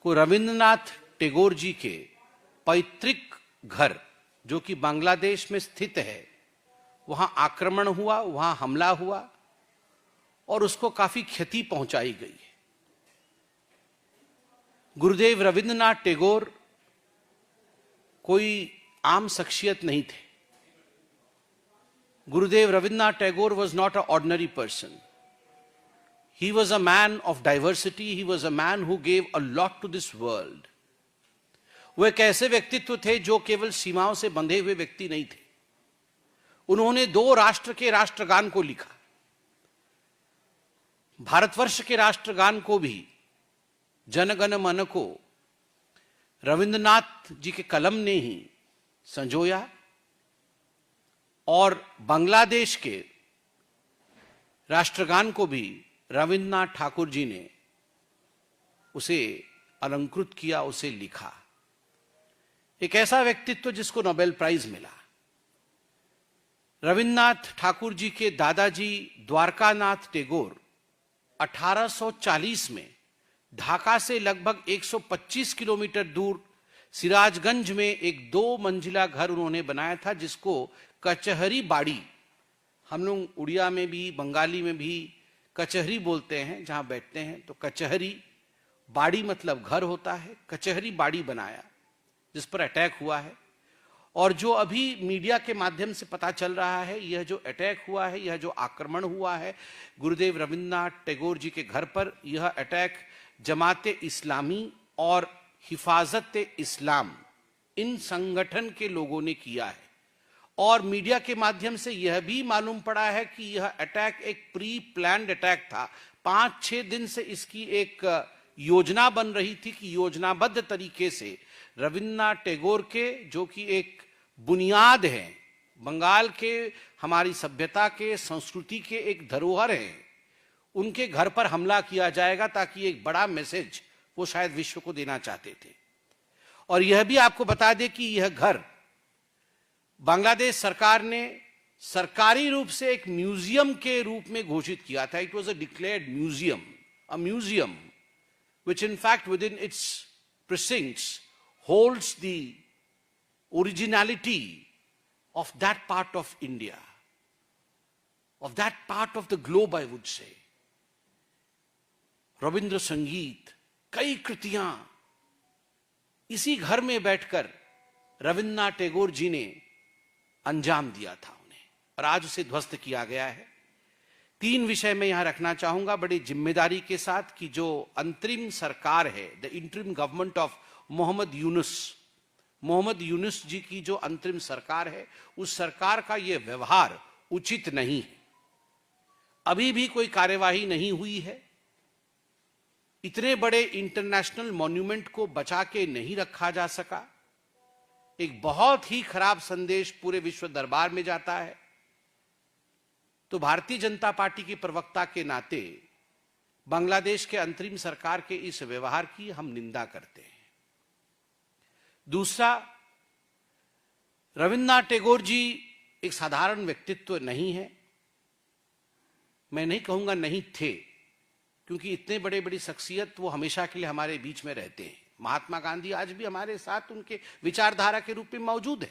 को रविंद्रनाथ टैगोर जी के पैतृक घर, जो कि बांग्लादेश में स्थित है, वहां आक्रमण हुआ, वहां हमला हुआ और उसको काफी क्षति पहुंचाई गई है। गुरुदेव रविंद्रनाथ टैगोर कोई आम शख्सियत नहीं थे। Gurudev Rabindranath Tagore was not an ordinary person. He was a man of diversity. He was a man who gave a lot to this world. वो एक ऐसे व्यक्तित्व थे जो केवल सीमाओं से बंधे हुए व्यक्ति नहीं थे। उन्होंने 2 राष्ट्र के राष्ट्रगान को लिखा। भारतवर्ष के राष्ट्रगान को भी, जन गण मन को, रविंद्रनाथ जी के कलम ने ही संजोया और बांग्लादेश के राष्ट्रगान को भी रविंद्रनाथ ठाकुर जी ने उसे अलंकृत किया, उसे लिखा। एक ऐसा व्यक्तित्व जिसको नोबेल प्राइज मिला। रविंद्रनाथ ठाकुर जी के दादाजी द्वारकानाथ टैगोर 1840 में ढाका से लगभग 125 किलोमीटर दूर सिराजगंज में एक 2 मंजिला घर उन्होंने बनाया था, जिसको कचहरी बाड़ी, हम लोग उड़िया में भी बंगाली में भी कचहरी बोलते हैं जहां बैठते हैं, तो कचहरी बाड़ी मतलब घर होता है। कचहरी बाड़ी बनाया जिस पर अटैक हुआ है। और जो अभी मीडिया के माध्यम से पता चल रहा है, यह जो अटैक हुआ है, यह जो आक्रमण हुआ है गुरुदेव रविंद्रनाथ टैगोर जी के घर पर, यह अटैक जमाते इस्लामी और हिफाजत इस्लाम, इन संगठन के लोगों ने किया है। और मीडिया के माध्यम से यह भी मालूम पड़ा है कि यह अटैक एक प्री प्लान्ड अटैक था। 5-6 दिन से इसकी एक योजना बन रही थी कि योजनाबद्ध तरीके से रविंद्रनाथ टैगोर के, जो कि एक बुनियाद है, बंगाल के हमारी सभ्यता के, संस्कृति के एक धरोहर है, उनके घर पर हमला किया जाएगा ताकि एक बड़ा मैसेज वो शायद विश्व को देना चाहते थे। और यह भी आपको बता दें कि यह घर बांग्लादेश सरकार ने सरकारी रूप से एक म्यूजियम के रूप में घोषित किया था। It was a declared museum, a museum which in fact within its precincts holds the originality of that part of India, of that part of the globe, I would say. Ravindra संगीत, कई कृतियां इसी घर में बैठकर रविंद्रनाथ टैगोर जी ने अंजाम दिया था उन्हें, और आज उसे ध्वस्त किया गया है। 3 विषय में यहां रखना चाहूंगा बड़ी जिम्मेदारी के साथ कि जो अंतरिम सरकार है, the interim government of Mohammad Yunus ji की जो अंतरिम सरकार है, उस सरकार का यह व्यवहार उचित नहीं है। अभी भी कोई कार्यवाही नहीं हुई है। इतने बड़े इंटरनेशनल मॉन्यूमेंट को बचा के नहीं रखा जा सका। एक बहुत ही खराब संदेश पूरे विश्व दरबार में जाता है। तो भारतीय जनता पार्टी के प्रवक्ता के नाते बांग्लादेश के अंतरिम सरकार के इस व्यवहार की हम निंदा करते हैं। दूसरा, रविंद्रनाथ टैगोर जी एक साधारण व्यक्तित्व नहीं है। मैं नहीं कहूंगा नहीं थे, क्योंकि इतने बड़े बड़ी शख्सियत वो हमेशा के लिए हमारे बीच में रहते हैं। महात्मा गांधी आज भी हमारे साथ उनके विचारधारा के रूप में मौजूद है।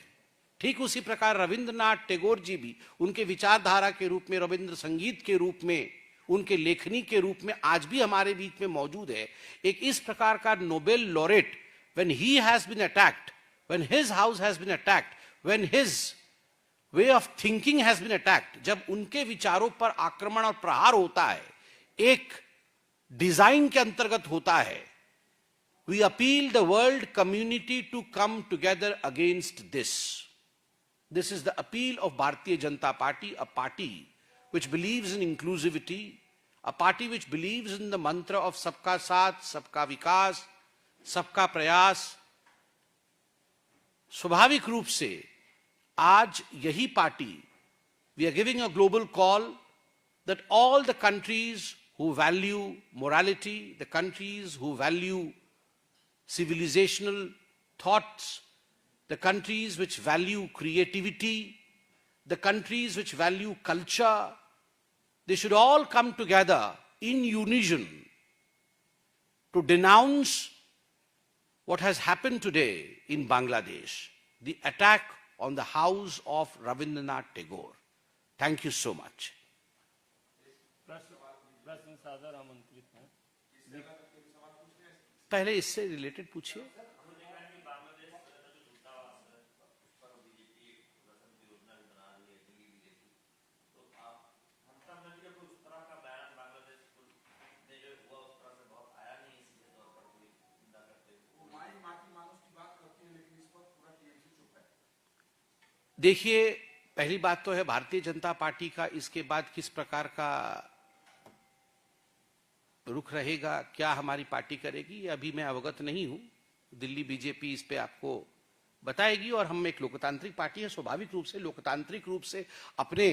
ठीक उसी प्रकार रविंद्रनाथ टैगोर जी भी उनके विचारधारा के रूप में, रविंद्र संगीत के रूप में, उनके लेखनी के रूप में आज भी हमारे बीच में मौजूद है। एक इस प्रकार का Nobel laureate, when he has been attacked, when his house has been attacked, when his way of thinking has been attacked, जब उनके विचारों पर आक्रमण और प्रहार होता है, एक डिजाइन के अंतर्गत होता है, we appeal the world community to come together against this. This is the appeal of Bharatiya Janata Party, a party which believes in inclusivity, a party which believes in the mantra of सबका साथ, सबका विकास, सबका प्रयास. स्वाभाविक रूप से आज यही party, we are giving a global call that all the countries who value morality, the countries who value civilizational thoughts, the countries which value creativity, the countries which value culture, they should all come together in unison to denounce what has happened today in Bangladesh, the attack on the house of Rabindranath Tagore. Thank you so much. प्रश्न सादर आमंत्रित हैं। पहले इससे related पूछिए। देखिए, पहली बात तो है भारतीय जनता पार्टी का इसके बाद किस प्रकार का रुख रहेगा, क्या हमारी पार्टी करेगी, ये अभी मैं अवगत नहीं हूं। दिल्ली बीजेपी इस पे आपको बताएगी। और हम एक लोकतांत्रिक पार्टी है, स्वाभाविक रूप से लोकतांत्रिक रूप से अपने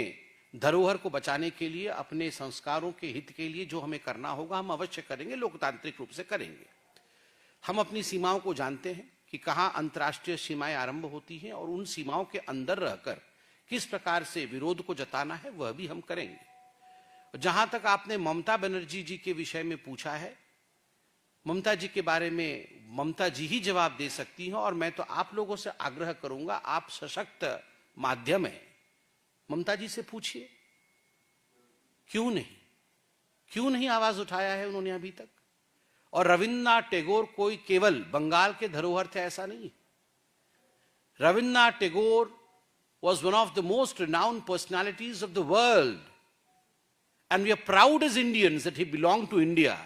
धरोहर को बचाने के लिए, अपने संस्कारों के हित के लिए जो हमें करना होगा हम अवश्य करेंगे, लोकतांत्रिक रूप से करेंगे। हम अपनी सीमाओं को जानते हैं कि कहां अंतर्राष्ट्रीय सीमाएं आरंभ होती हैं और उन सीमाओं के अंदर रहकर किस प्रकार से विरोध को जताना है वह भी हम करेंगे। जहां तक आपने ममता बनर्जी जी के विषय में पूछा है, ममता जी के बारे में ममता जी ही जवाब दे सकती हैं। और मैं तो आप लोगों से आग्रह करूंगा, आप सशक्त माध्यम है, ममता जी से पूछिए क्यों नहीं आवाज उठाया है उन्होंने अभी तक। और रविन्द्रनाथ टैगोर कोई केवल बंगाल के धरोहर थे ऐसा नहीं। Rabindranath Tagore was one of the most renowned personalities of the world, and we are proud as Indians that he belonged to India.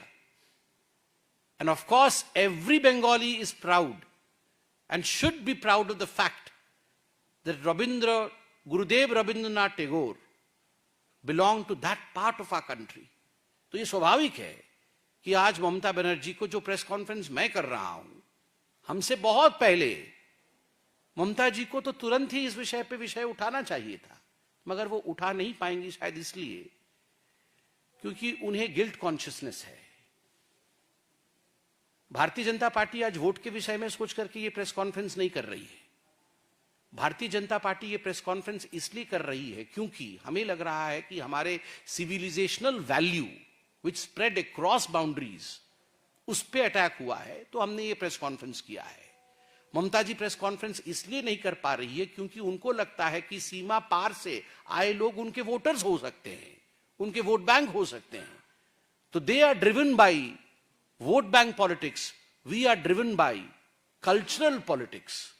And of course every Bengali is proud and should be proud of the fact that Gurudev Rabindranath Tagore belonged to that part of our country. तो ये स्वाभाविक है कि आज ममता बनर्जी को जो press conference मैं कर रहा हूं, हमसे बहुत पहले ममता जी को तो तुरंत ही इस विषय पे विषय उठाना चाहिए था, मगर वो उठा नहीं पाएंगी शायद इसलिए क्योंकि उन्हें गिल्ट कॉन्शियसनेस है। भारतीय जनता पार्टी आज वोट के विषय में सोच करके ये प्रेस कॉन्फ्रेंस नहीं कर रही है। भारतीय जनता पार्टी ये प्रेस कॉन्फ्रेंस इसलिए कर रही है क्योंकि हमें लग रहा है कि हमारे civilisational value which spread across boundaries उस पे अटैक हुआ है, तो हमने ये प्रेस कॉन्फ्रेंस किया है। ममता जी प्रेस कॉन्फ्रेंस इसलिए नहीं कर पा रही है क्योंकि उनको लगता है कि सीमा पार से आए लोग उनके वोटर्स हो सकते हैं, उनके वोट बैंक हो सकते हैं। तो they are driven by vote bank politics, we are driven by cultural politics.